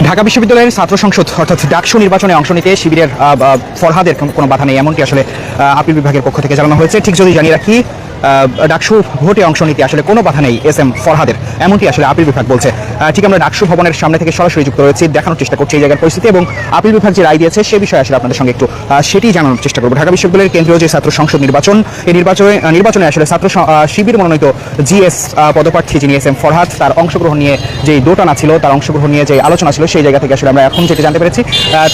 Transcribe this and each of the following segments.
ঢাকা বিশ্ববিদ্যালয়ের ছাত্র সংসদ অর্থাৎ ডাকসু নির্বাচনে অংশ নিতে শিবিরের ফরহাদের কোনো বাধা নেই, এমনটি আসলে আপিল বিভাগের পক্ষ থেকে জানানো হয়েছে। ঠিক যদি জানিয়ে রাখি, ডাকসু ভোটে অংশ নিতে আসলে কোনো বাধা নেই SM ফরহাদের, এমনটি আসলে আপিল বিভাগ বলছে। ঠিক আমরা ডাকসু ভবনের সামনে থেকে সরাসরি যুক্ত রয়েছি, দেখানোর চেষ্টা করছি এই জায়গার পরিস্থিতি এবং আপিল বিভাগ যে রায় দিয়েছে সে বিষয়ে আসলে আপনাদের সঙ্গে একটু সেটি জানানোর চেষ্টা করবো। ঢাকা বিশ্ববিদ্যালয়ের কেন্দ্রীয় যে ছাত্র সংসদ নির্বাচন, এই নির্বাচনে আসলে ছাত্র শিবির মনোনীত GS পদপ্রার্থী যিনি SM ফরহাদ, তার অংশগ্রহণ নিয়ে যে দোটানা ছিল, তার অংশগ্রহণ নিয়ে যে আলোচনা ছিল, সেই জায়গা থেকে আসলে আমরা এখন যেটা জানতে পেরেছি,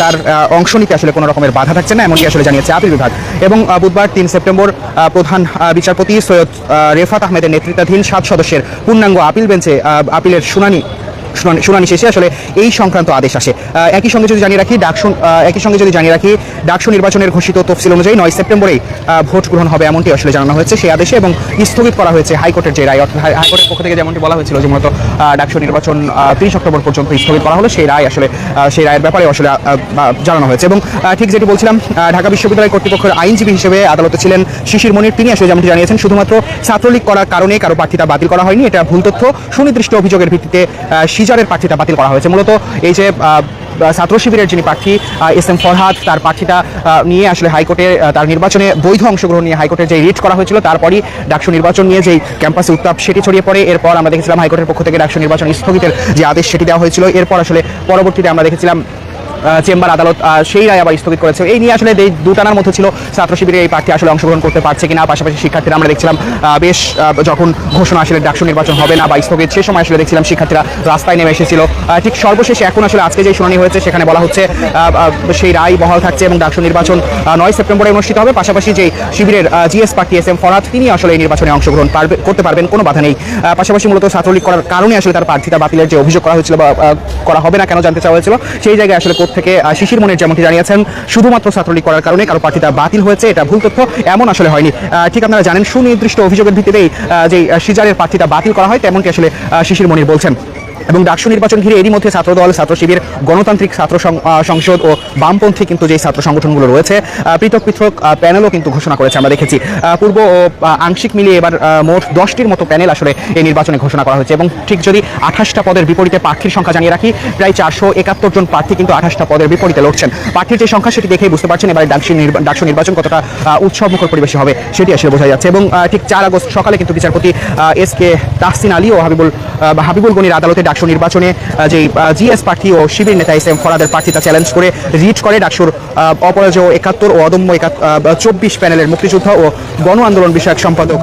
তার অংশ নিতে আসলে কোনো রকমের বাধা থাকছে না, এমনটি আসলে জানিয়েছে আপিল বিভাগ। এবং বুধবার 3 সেপ্টেম্বর প্রধান বিচারপতি সৈয়দ রেফাত আহমেদের নেতৃত্বাধীন 7 সদস্যের পূর্ণাঙ্গ আপিল বেঞ্চে আপিলের শুনানি শেষে আসলে এই সংক্রান্ত আদেশ আসে। একই সঙ্গে যদি জানিয়ে রাখি ডাকসু নির্বাচনের ঘোষিত তফসিল অনুযায়ী 9 সেপ্টেম্বরেই ভোট গ্রহণ হবে, এমনটি আসলে জানানো হয়েছে সেই আদেশে, এবং স্থগিত করা হয়েছে হাইকোর্টের যে রায়। অর্থাৎ হাইকোর্টের পক্ষ থেকে যেমনটি বলা হয়েছিল যে মূলত ডাকসু নির্বাচন 30 অক্টোবর পর্যন্ত স্থগিত করা হলো, সেই রায়ের ব্যাপারে আসলে জানানো হয়েছে। এবং ঠিক যেটি বলছিলাম, ঢাকা বিশ্ববিদ্যালয় কর্তৃপক্ষের আইনজীবী হিসেবে আদালতে ছিলেন শিশির মনির। তিনি আসলে যেমনটি জানিয়েছেন, শুধুমাত্র ছাত্রলীগ করার কারণে কারো প্রার্থিতা বাতিল করা হয়নি, এটা ভুল তথ্য। সুনির্দিষ্ট অভিযোগের ভিত্তিতে সিজারের প্রার্থিতা বাতিল করা হয়েছে। মূলত এই যে ছাত্র শিবিরের যিনি প্রার্থী SM ফরহাদ, তার প্রার্থিতা নিয়ে আসলে হাইকোর্টে তার নির্বাচনে বৈধ অংশগ্রহণ নিয়ে হাইকোর্টে যে রিট করা হয়েছিল, তারপরই ডাকসু নির্বাচন নিয়ে যেই ক্যাম্পাসে উত্তাপ সেটি ছড়িয়ে পড়ে। এরপর আমরা দেখেছিলাম হাইকোর্টের পক্ষ থেকে ডাকসু নির্বাচন স্থগিতের যে আদেশ সেটি দেওয়া হয়েছিল। এরপর আসলে পরবর্তীতে আমরা দেখেছিলাম চেম্বার আদালত সেই রায় আবার স্থগিত করেছে। এই নিয়ে আসলে দুটানার মধ্যে ছিল ছাত্র শিবিরের এই প্রার্থী আসলে অংশগ্রহণ করতে পারছে কিনা। পাশাপাশি শিক্ষার্থীরা আমরা দেখছিলাম বেশ যখন ঘোষণা আসলে ডাকসু নির্বাচন হবে না বা স্থগিত, সে সময় আসলে দেখছিলাম শিক্ষার্থীরা রাস্তায় নেমে এসেছিল। ঠিক সর্বশেষে এখন আসলে আজকে যে শুনানি হয়েছে সেখানে বলা হচ্ছে সেই রায় বহাল থাকছে এবং ডাকসু নির্বাচন 9 সেপ্টেম্বরে অনুষ্ঠিত হবে। পাশাপাশি যে শিবিরের GS প্রার্থী SM ফরহাদ, তিনি আসলে এই নির্বাচনে অংশগ্রহণ করতে পারবেন, কোনো বাধা নেই। পাশাপাশি মূলত ছাত্রলীগ করার কারণে আসলে তার প্রার্থিতা বাতিলের যে অভিযোগ করা হয়েছিল বা করা হবে না কেন জানতে চাওয়া হয়েছিল, সেই জায়গায় আসলে কোর্ট থেকে শিশির মনির যেমনটি জানিয়েছেন, শুধুমাত্র ছাত্রলীগ করার কারণে কারো প্রার্থিতা বাতিল হয়েছে, এটা ভুল তথ্য, এমন আসলে হয়নি। ঠিক আপনারা জানেন, সুনির্দিষ্ট অভিযোগের ভিত্তিতেই যে সিজারের প্রার্থিতা বাতিল করা হয়, তেমনটি আসলে শিশির মনির বলছেন। এবং ডাকসু নির্বাচন ঘিরে এরই মধ্যে ছাত্রদল, ছাত্র শিবির, গণতান্ত্রিক ছাত্র সংসদ ও বামপন্থী কিন্তু যে ছাত্র সংগঠনগুলো রয়েছে, পৃথক পৃথক প্যানেলও কিন্তু ঘোষণা করেছে। আমরা দেখেছি পূর্ব ও আংশিক মিলিয়ে এবার মোট 10টির মতো প্যানেল আসলে এই নির্বাচনে ঘোষণা করা হয়েছে। এবং ঠিক যদি 28টা পদের বিপরীতে প্রার্থীর সংখ্যা জানিয়ে রাখি, প্রায় 471 জন প্রার্থী কিন্তু 28টা পদের বিপরীতে লড়ছেন। প্রার্থীর যে সংখ্যা সেটি দেখেই বুঝতে পারছেন এবার ডাকসু নির্বাচন কতটা উৎসবমুখর পরিবেশে হবে সেটি আসলে বোঝা যাচ্ছে। এবং ঠিক 4 আগস্ট সকালে কিন্তু বিচারপতি SK তাহসিন আলী ও হাবিবুল গনির আদালতে ডাকসু নির্বাচনে যে GS প্রার্থী ও শিবির নেতা SM ফরহাদের প্রার্থিতা চ্যালেঞ্জ করে রিট করে ডাকসুর অপরাজেয় 71 ও অদম্য 24 প্যানেলের মুক্তিযোদ্ধা ও গণ আন্দোলন বিষয়ক সম্পাদক